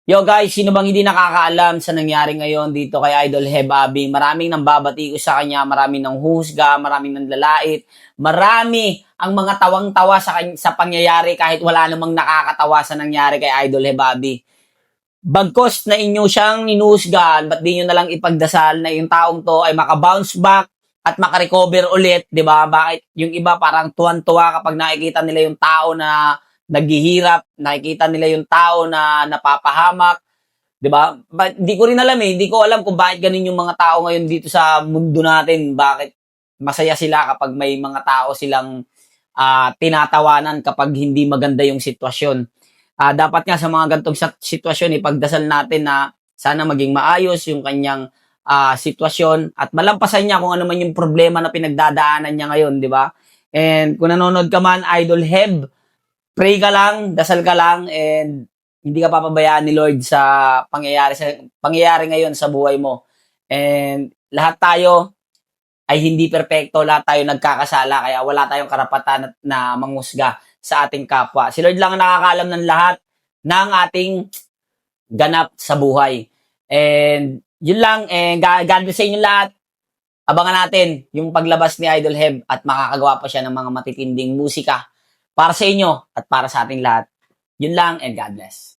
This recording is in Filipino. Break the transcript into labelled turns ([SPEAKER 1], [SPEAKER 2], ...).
[SPEAKER 1] Yo guys, sino bang hindi nakakaalam sa nangyari ngayon dito kay Idol Hebabi? Maraming nang babati ko sa kanya, maraming nang husga, maraming nang lalait, marami ang mga tawang-tawa sa pangyayari kahit wala namang nakakatawa sa nangyari kay Idol Hebabi. Bagkos na inyo siyang ninusgan, ba't di nyo nalang ipagdasal na yung taong to ay makabounce back at makarecover ulit, di ba? Bakit yung iba parang tuwan-tuwa kapag nakikita nila yung tao na naghihirap, nakikita nila yung tao na napapahamak, 'di ba? Di ko rin alam eh, hindi ko alam kung bakit ganun yung mga tao ngayon dito sa mundo natin. Bakit masaya sila kapag may mga tao silang tinatawanan kapag hindi maganda yung sitwasyon. Dapat nga sa mga ganitong sitwasyon, ipagdasal natin na sana maging maayos yung kanyang sitwasyon at malampasan niya kung ano man yung problema na pinagdadaanan niya ngayon, di ba? And kung nanonood ka man, Idol Heb, pray ka lang, dasal ka lang, and hindi ka papabayaan ni Lord sa pangyayari ngayon sa buhay mo. And lahat tayo ay hindi perpekto, lahat tayo nagkakasala, kaya wala tayong karapatan na mangusga sa ating kapwa. Si Lord lang ang nakakaalam ng lahat ng ating ganap sa buhay. And yun lang, and God bless sa inyo lahat. Abangan natin yung paglabas ni Idol Heb at makakagawa pa siya ng mga matitinding musika para sa inyo at para sa ating lahat. Yun lang, and God bless.